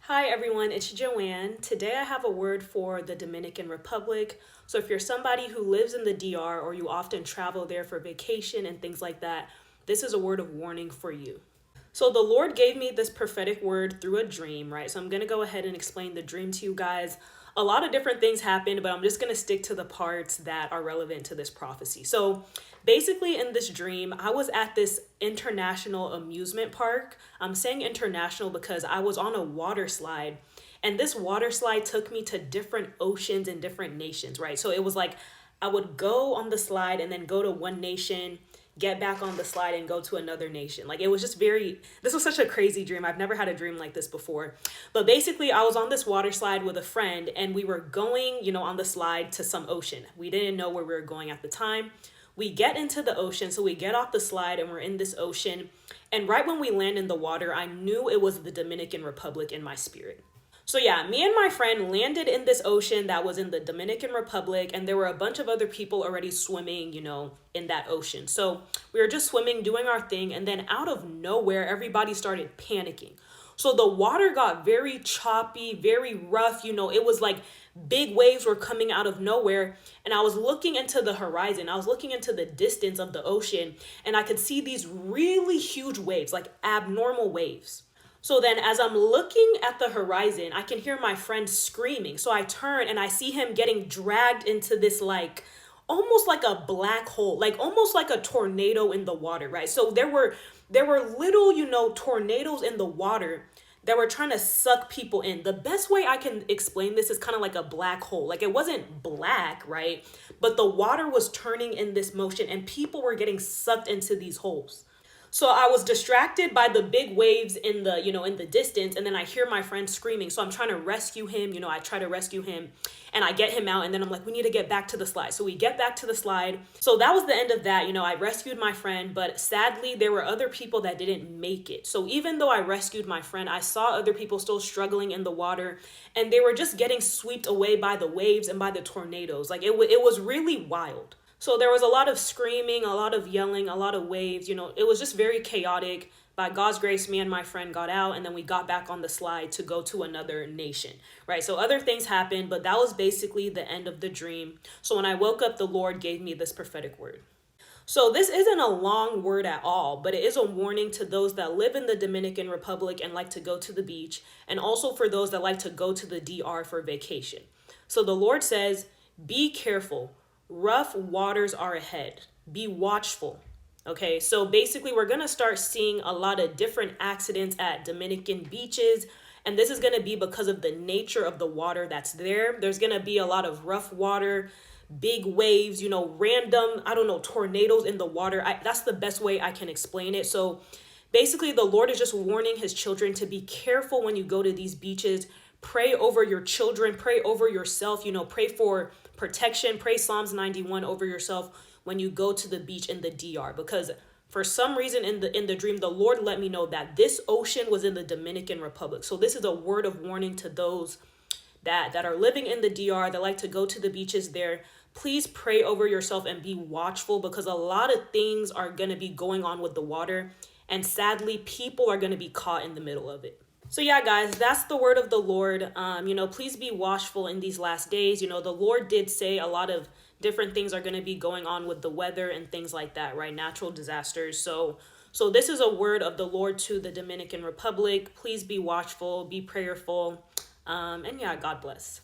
Hi everyone, it's Joanne. Today I have a word for the Dominican Republic. So if you're somebody who lives in the DR or you often travel there for vacation and things like that, this is a word of warning for you. So the Lord gave me this prophetic word through a dream, right? So I'm going to go ahead and explain the dream to you guys. A lot of different things happened, but I'm just going to stick to the parts that are relevant to this prophecy. So basically in this dream, I was at this international amusement park. I'm saying international because I was on a water slide, and this water slide took me to different oceans and different nations, right? So it was like I would go on the slide and then go to one nation, get back on the slide and go to another nation. Like it was just this was such a crazy dream. I've never had a dream like this before. But basically I was on this water slide with a friend and we were going, on the slide to some ocean. We didn't know where we were going at the time. We get into the ocean, so we get off the slide and we're in this ocean. And right when we land in the water, I knew it was the Dominican Republic in my spirit. So yeah, me and my friend landed in this ocean that was in the Dominican Republic, and there were a bunch of other people already swimming, in that ocean. So we were just swimming, doing our thing, and then out of nowhere, everybody started panicking. So the water got very choppy, very rough, it was like big waves were coming out of nowhere. And I was looking into the horizon, I was looking into the distance of the ocean, and I could see these really huge waves, like abnormal waves. So then as I'm looking at the horizon, I can hear my friend screaming. So I turn and I see him getting dragged into this almost like a black hole, like almost like a tornado in the water, right? So there were little, tornadoes in the water that were trying to suck people in. The best way I can explain this is kind of like a black hole. Like it wasn't black, right? But the water was turning in this motion and people were getting sucked into these holes. So I was distracted by the big waves in the distance, and then I hear my friend screaming. So I'm trying to rescue him. I try to rescue him and I get him out, and then I'm like, we need to get back to the slide. So we get back to the slide. So that was the end of that. I rescued my friend, but sadly there were other people that didn't make it. So even though I rescued my friend, I saw other people still struggling in the water, and they were just getting swept away by the waves and by the tornadoes. Like it was really wild. So there was a lot of screaming, a lot of yelling, a lot of waves. It was just very chaotic. By God's grace, me and my friend got out, and then we got back on the slide to go to another nation, right? So other things happened, but that was basically the end of the dream. So when I woke up, the Lord gave me this prophetic word. So this isn't a long word at all, but it is a warning to those that live in the Dominican Republic and like to go to the beach, and also for those that like to go to the DR for vacation. So the Lord says, be careful. Rough waters are ahead. Be watchful. Okay, so basically we're going to start seeing a lot of different accidents at Dominican beaches. And this is going to be because of the nature of the water that's there. There's going to be a lot of rough water, big waves, random, tornadoes in the water. That's the best way I can explain it. So basically the Lord is just warning his children to be careful when you go to these beaches. Pray over your children, pray over yourself, pray for protection, pray Psalms 91 over yourself when you go to the beach in the DR, because for some reason in the dream, the Lord let me know that this ocean was in the Dominican Republic. So this is a word of warning to those that are living in the DR, that like to go to the beaches there. Please pray over yourself and be watchful, because a lot of things are going to be going on with the water, and sadly people are going to be caught in the middle of it. So yeah, guys, that's the word of the Lord. Please be watchful in these last days. The Lord did say a lot of different things are going to be going on with the weather and things like that, right? Natural disasters. So this is a word of the Lord to the Dominican Republic. Please be watchful, be prayerful. And yeah, God bless.